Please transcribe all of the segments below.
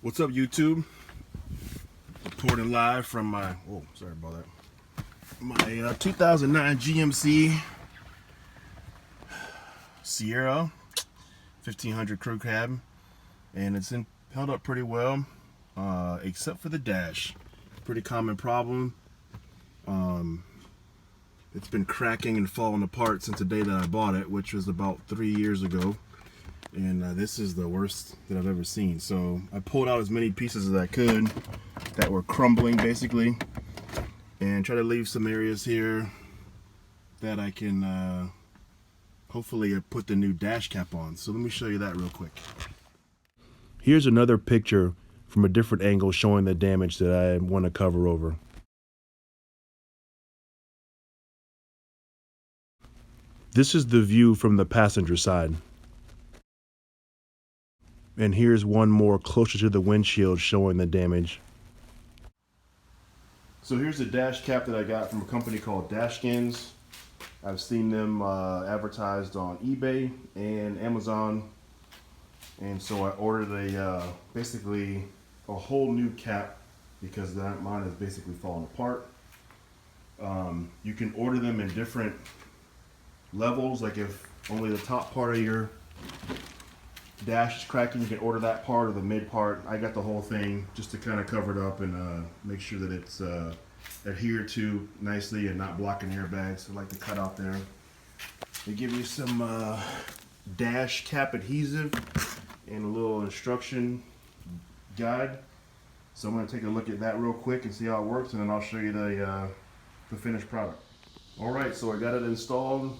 What's up, YouTube? Reporting live from my, oh, sorry about that. My 2009 GMC Sierra 1500 crew cab, and it's held up pretty well, except for the dash. Pretty common problem. It's been cracking and falling apart since the day that I bought it, which was about 3 years ago. And this is the worst that I've ever seen. So I pulled out as many pieces as I could that were crumbling, basically, and try to leave some areas here that I can hopefully put the new dash cap on. So let me show you that real quick. Here's another picture from a different angle showing the damage that I want to cover over. This is the view from the passenger side. And here's one more closer to the windshield showing the damage. So here's the dash cap that I got from a company called Dashkins. I've seen them advertised on eBay and Amazon. And so I ordered basically a whole new cap because mine is basically falling apart. You can order them in different levels, like if only the top part of your dash is cracking, you can order that part or the mid part. I got the whole thing just to kind of cover it up and make sure that it's adhered to nicely and not blocking airbags. So I like to cut out there. They give you some dash cap adhesive and a little instruction guide. So I'm going to take a look at that real quick and see how it works, and then I'll show you the finished product. Alright, so I got it installed,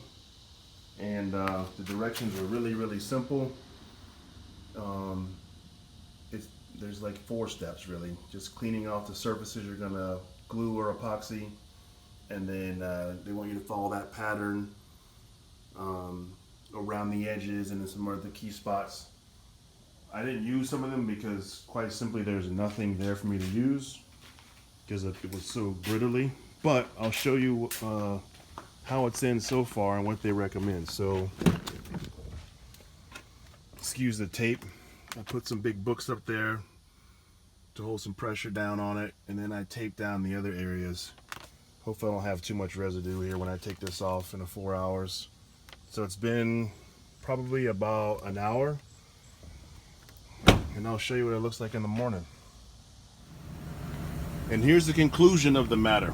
and the directions are really simple. There's like 4 steps really. Just cleaning off the surfaces you're gonna glue or epoxy, and then they want you to follow that pattern around the edges and in some of the key spots. I didn't use some of them because quite simply there's nothing there for me to use because it was so brittly, but I'll show you how it's in so far and what they recommend. So excuse the tape. I put some big books up there to hold some pressure down on it, and then I tape down the other areas. Hopefully I don't have too much residue here when I take this off in the 4 hours. So it's been probably about an hour, and I'll show you what it looks like in the morning. And here's the conclusion of the matter.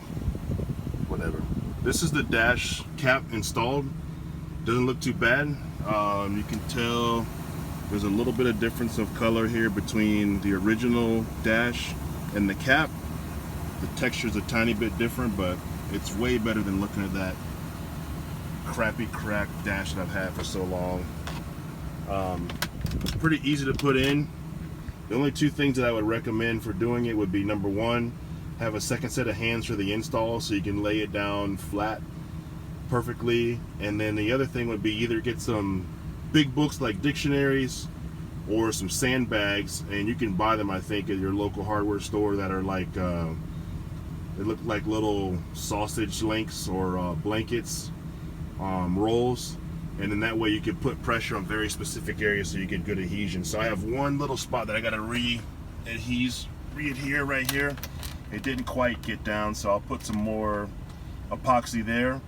Whatever. This is the dash cap installed. Doesn't look too bad. You can tell there's a little bit of difference of color here between the original dash and the cap. The texture's a tiny bit different, but it's way better than looking at that crappy cracked dash that I've had for so long. It's pretty easy to put in. The only 2 things that I would recommend for doing it would be, number 1, have a second set of hands for the install so you can lay it down flat perfectly. And then the other thing would be either get some big books like dictionaries or some sandbags, and you can buy them, I think, at your local hardware store that are like they look like little sausage links or blankets, rolls, and then that way you can put pressure on very specific areas so you get good adhesion. So I have one little spot that I got to re-adhere right here. It didn't quite get down, so I'll put some more epoxy there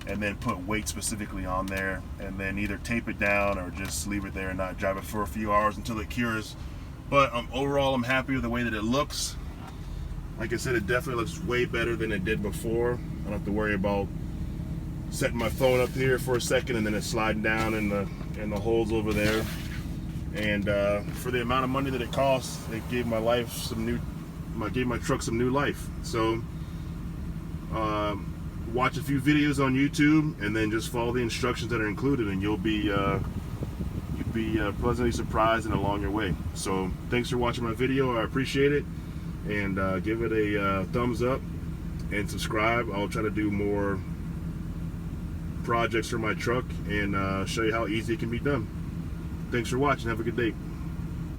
and then put weight specifically on there, and then either tape it down or just leave it there and not drive it for a few hours until it cures. But overall, I'm happy with the way that it looks. Like I said, it definitely looks way better than it did before. I don't have to worry about setting my phone up here for a second and then it sliding down in the holes over there. And for the amount of money that it costs, it gave my truck some new life. So watch a few videos on YouTube and then just follow the instructions that are included, and you'll be pleasantly surprised and along your way. So thanks for watching my video. I appreciate it, and give it a thumbs up and subscribe. I'll try to do more projects for my truck and show you how easy it can be done. Thanks for watching. Have a good day.